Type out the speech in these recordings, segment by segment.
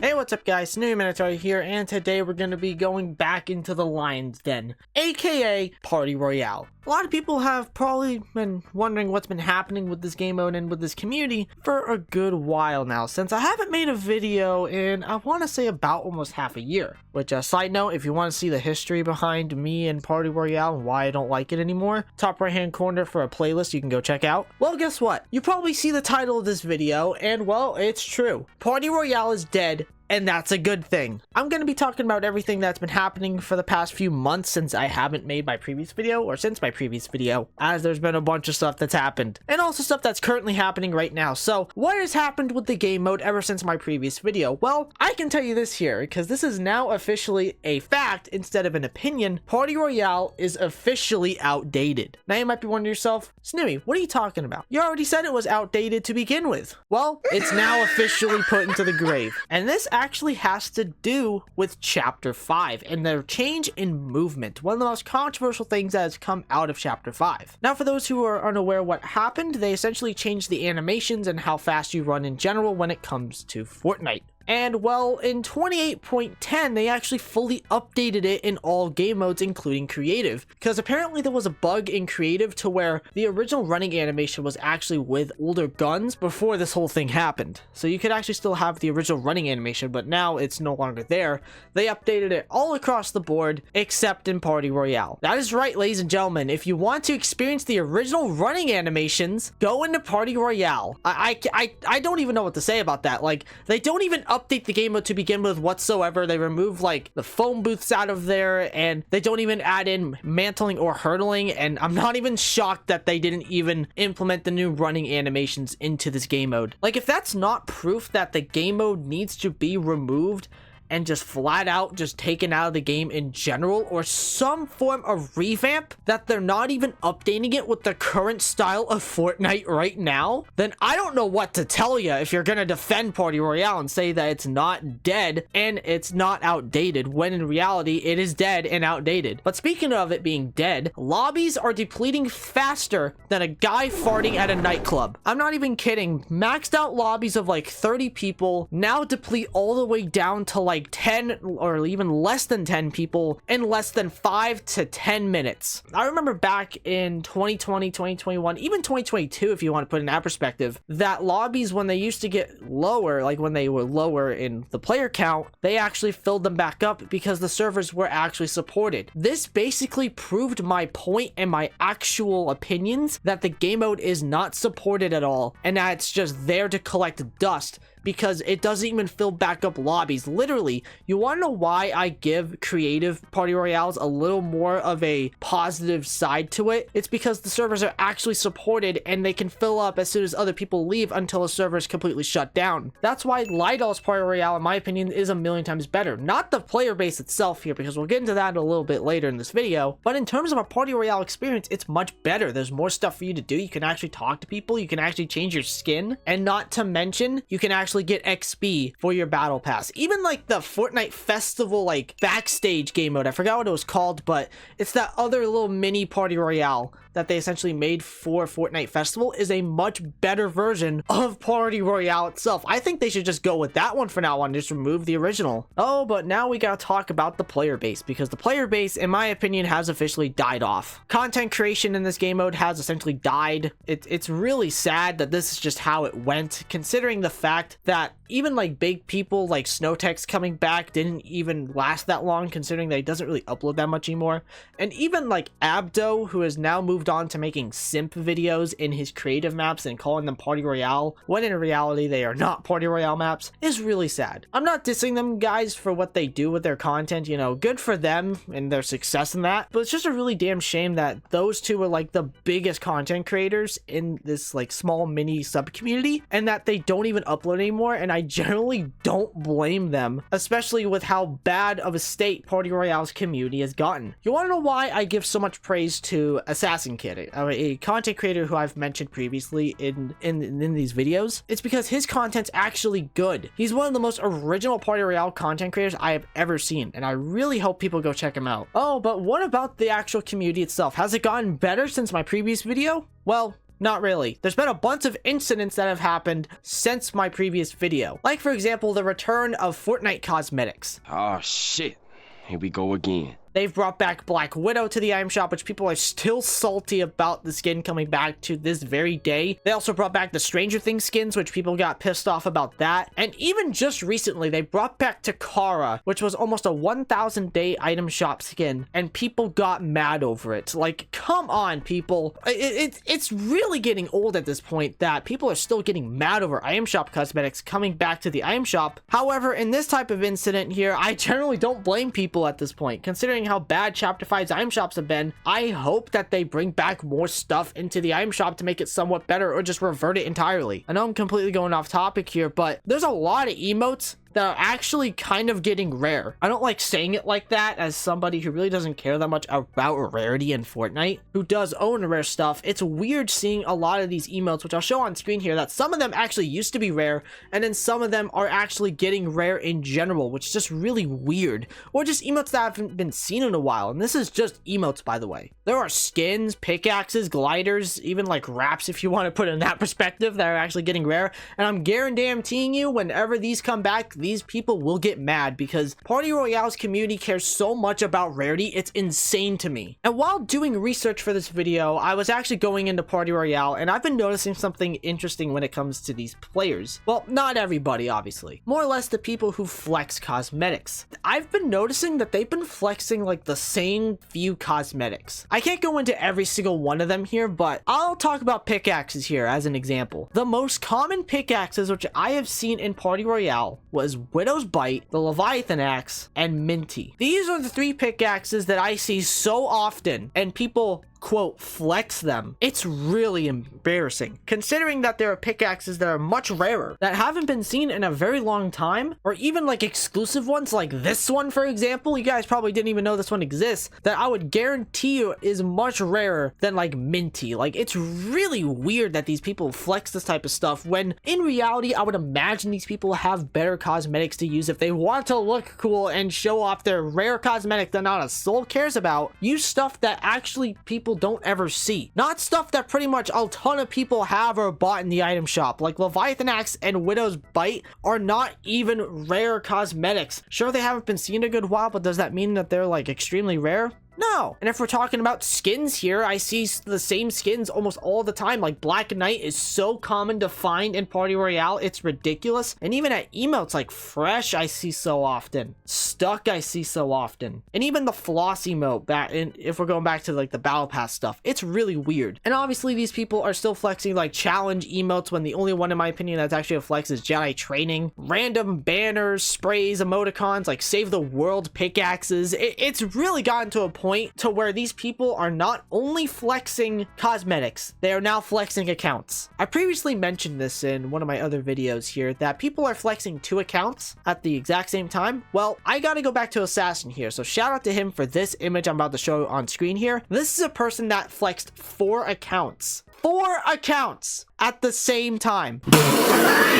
Hey, what's up guys, New Minotaur here, and today we're going to be going back into the Lion's Den, aka Party Royale. A lot of people have probably been wondering what's been happening with this game mode and with this community for a good while now, since I haven't made a video in, I want to say, about almost half a year. Which, side note, if you want to see the history behind me and Party Royale and why I don't like it anymore, top right hand corner for a playlist you can go check out. Well, guess what? You probably see the title of this video, and well, it's true. Party Royale is dead. And that's a good thing. I'm going to be talking about everything that's been happening for the past few months since I haven't made my previous video, or since my previous video, as there's been a bunch of stuff that's happened, and also stuff that's currently happening right now. So what has happened with the game mode ever since my previous video? Well, I can tell you this here, because this is now officially a fact instead of an opinion. Party Royale is officially outdated. Now you might be wondering to yourself, Snooey, what are you talking about? You already said it was outdated to begin with. Well, it's now officially put into the grave. And this actually has to do with chapter 5 and their change in movement, one of the most controversial things that has come out of chapter 5. Now, for those who are unaware what happened, they essentially changed the animations and how fast you run in general when it comes to Fortnite. And well, in 28.10, they actually fully updated it in all game modes, including creative, because apparently there was a bug in creative to where the original running animation was actually with older guns before this whole thing happened. So you could actually still have the original running animation, but now it's no longer there. They updated it all across the board, except in Party Royale. That is right, ladies and gentlemen. If you want to experience the original running animations, go into Party Royale. I don't even know what to say about that. Like, they don't even update the game mode to begin with whatsoever. They remove like the phone booths out of there, and they don't even add in mantling or hurdling, and I'm not even shocked that they didn't even implement the new running animations into this game mode. Like, if that's not proof that the game mode needs to be removed and just flat out just taken out of the game in general, or some form of revamp that they're not even updating it with the current style of Fortnite right now, then I don't know what to tell you if you're gonna defend Party Royale and say that it's not dead and it's not outdated, when in reality it is dead and outdated. But speaking of it being dead, lobbies are depleting faster than a guy farting at a nightclub. I'm not even kidding. Maxed out lobbies of like 30 people now deplete all the way down to like 10 or even less than 10 people in less than 5 to 10 minutes. I remember back in 2020, 2021, even 2022, if you want to put in that perspective, that lobbies, when they used to get lower, like when they were lower in the player count, they actually filled them back up because the servers were actually supported. This basically proved my point and my actual opinions that the game mode is not supported at all, and that it's just there to collect dust, because it doesn't even fill back up lobbies. Literally, you want to know why I give creative Party Royales a little more of a positive side to it? It's because the servers are actually supported and they can fill up as soon as other people leave until a server is completely shut down. That's why Lidl's Party Royale, in my opinion, is a million times better. Not the player base itself here, because we'll get into that a little bit later in this video, but in terms of a Party Royale experience, it's much better. There's more stuff for you to do. You can actually talk to people. You can actually change your skin, and not to mention, you can actually get XP for your battle pass. Even like the Fortnite festival like backstage game mode, I forgot what it was called, but it's that other little mini Party Royale that they essentially made for Fortnite Festival, is a much better version of Party Royale itself. I think they should just go with that one for now on, just remove the original. Oh, but now we gotta talk about the player base, because the player base, in my opinion, has officially died off. Content creation in this game mode has essentially died. It's really sad that this is just how it went, considering the fact that even like big people like Snowtex coming back didn't even last that long, considering that he doesn't really upload that much anymore. And even like Abdo, who has now moved on to making simp videos in his creative maps and calling them Party Royale, when in reality they are not Party Royale maps, is really sad. I'm not dissing them guys for what they do with their content, you know, good for them and their success in that, but it's just a really damn shame that those two are like the biggest content creators in this like small mini sub community, and that they don't even upload anymore. And I generally don't blame them, especially with how bad of a state Party Royale's community has gotten. You want to know why I give so much praise to Assassin Kid, a content creator who I've mentioned previously in these videos? It's because his content's actually good. He's one of the most original Party Royale content creators I have ever seen, and I really hope people go check him out. Oh, but what about the actual community itself? Has it gotten better since my previous video? Well, Not really. There's been a bunch of incidents that have happened since my previous video. Like, for example, the return of Fortnite cosmetics. Oh, shit. Here we go again. They've brought back Black Widow to the item shop, which people are still salty about the skin coming back to this very day. They also brought back the Stranger Things skins, which people got pissed off about that. And even just recently, they brought back Takara, which was almost a 1,000 day item shop skin, and people got mad over it. Like, come on, people. It's really getting old at this point that people are still getting mad over item shop cosmetics coming back to the item shop. However, in this type of incident here, I generally don't blame people at this point, considering how bad Chapter 5's item shops have been. I hope that they bring back more stuff into the item shop to make it somewhat better, or just revert it entirely. I know I'm completely going off topic here, but there's a lot of emotes that are actually kind of getting rare. I don't like saying it like that as somebody who really doesn't care that much about rarity in Fortnite, who does own rare stuff. It's weird seeing a lot of these emotes, which I'll show on screen here, that some of them actually used to be rare, and then some of them are actually getting rare in general, which is just really weird. Or just emotes that haven't been seen in a while, and this is just emotes, by the way. There are skins, pickaxes, gliders, even like wraps, if you want to put it in that perspective, that are actually getting rare, and I'm guaranteeing you, whenever these come back, these people will get mad, because Party Royale's community cares so much about rarity, it's insane to me. And while doing research for this video, I was actually going into Party Royale, and I've been noticing something interesting when it comes to these players. Well, not everybody, obviously. More or less the people who flex cosmetics. I've been noticing that they've been flexing like the same few cosmetics. I can't go into every single one of them here, but I'll talk about pickaxes here as an example. The most common pickaxes which I have seen in Party Royale was Widow's Bite, the Leviathan Axe, and Minty. These are the three pickaxes that I see so often, and people quote flex them. It's really embarrassing, considering that there are pickaxes that are much rarer, that haven't been seen in a very long time, or even like exclusive ones like this one, for example. You guys probably didn't even know this one exists, that I would guarantee you is much rarer than like Minty. Like, it's really weird that these people flex this type of stuff, when in reality I would imagine these people have better cosmetics to use if they want to look cool and show off their rare cosmetic that not a soul cares about. Use stuff that actually people don't ever see, not stuff that pretty much a ton of people have or bought in the item shop. Like Leviathan Axe and Widow's Bite are not even rare cosmetics. Sure, they haven't been seen in a good while, but does that mean that they're like extremely rare? No. And if we're talking about skins here, I see the same skins almost all the time. Like Black Knight is so common to find in Party Royale, it's ridiculous. And even at emotes like Fresh, I see so often. Stuck, I see so often. And even the Floss emote, if we're going back to like the Battle Pass stuff, it's really weird. And obviously these people are still flexing like challenge emotes, when the only one in my opinion that's actually a flex is Jedi Training. Random banners, sprays, emoticons, like Save the World pickaxes. It's really gotten to a point to where these people are not only flexing cosmetics, they are now flexing accounts. I previously mentioned this in one of my other videos here, that people are flexing 2 accounts at the exact same time. Well, I gotta go back to Assassin here, so shout out to him for this image I'm about to show on screen here. This is a person that flexed 4 accounts. 4 accounts at the same time.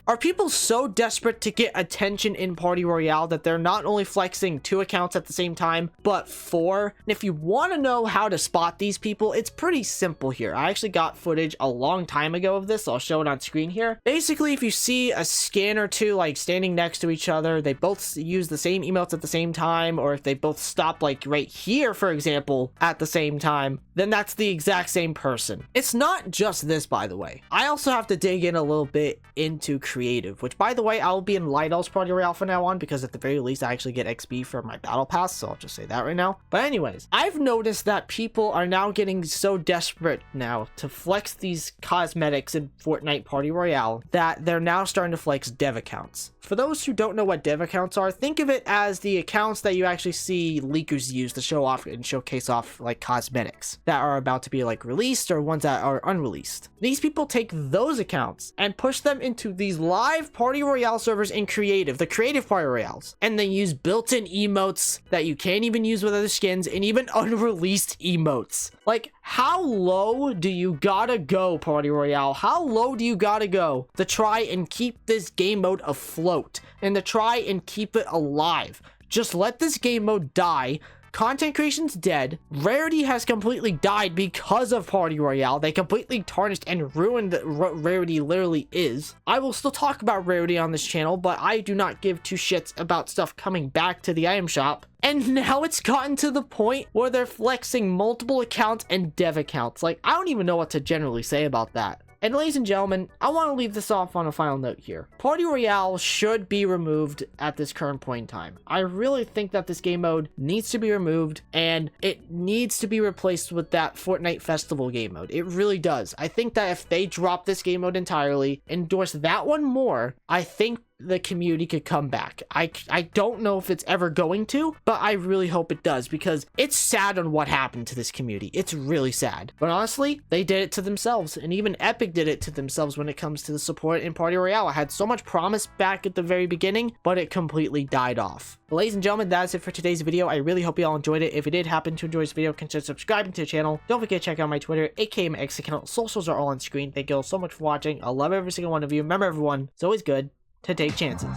Are people so desperate to get attention in Party Royale that they're not only flexing 2 accounts at the same time, but 4? And if you want to know how to spot these people, it's pretty simple here. I actually got footage a long time ago of this, so I'll show it on screen here. Basically, if you see a skin or two like standing next to each other, they both use the same emotes at the same time, or if they both stop like right here, for example, at the same time, then that's the exact same person. It's not just this, by the way. I also have to dig in a little bit into creative, which, by the way, I'll be in Lidl's Party Royale from now on, because at the very least I actually get XP for my battle pass, so I'll just say that right now. But anyways, I've noticed that people are now getting so desperate now to flex these cosmetics in Fortnite Party Royale that they're now starting to flex dev accounts. For those who don't know what dev accounts are, think of it as the accounts that you actually see leakers use to show off and showcase off like cosmetics that are about to be like released, or ones that are unreleased. These people take those accounts and push them into these live Party Royale servers in creative, the creative Party Royales, and they use built-in emotes that you can't even use with other skins, and even unreleased emotes. Like, how low do you gotta go, Party Royale? How low do you gotta go to try and keep this game mode afloat and to try and keep it alive? Just let this game mode die. content creation's dead. Rarity has completely died because of Party Royale. They completely tarnished and ruined what Rarity literally is. I will still talk about Rarity on this channel, but I do not give two shits about stuff coming back to the item shop. And now it's gotten to the point where they're flexing multiple accounts and dev accounts. Like, I don't even know what to generally say about that. And ladies and gentlemen, I want to leave this off on a final note here. Party Royale should be removed at this current point in time. I really think that this game mode needs to be removed, and it needs to be replaced with that Fortnite Festival game mode. It really does. I think that if they drop this game mode entirely, endorse that one more, I think the community could come back. I don't know if it's ever going to, but I really hope it does, because it's sad on what happened to this community. It's really sad. But honestly, they did it to themselves, and even Epic did it to themselves when it comes to the support in Party Royale. I had so much promise back at the very beginning, but it completely died off. But ladies and gentlemen, that's it for today's video. I really hope you all enjoyed it. If you did happen to enjoy this video, consider subscribing to the channel. Don't forget to check out my Twitter, aka my X account. Socials are all on screen. Thank you all so much for watching. I love every single one of you. Remember, everyone, it's always good to take chances.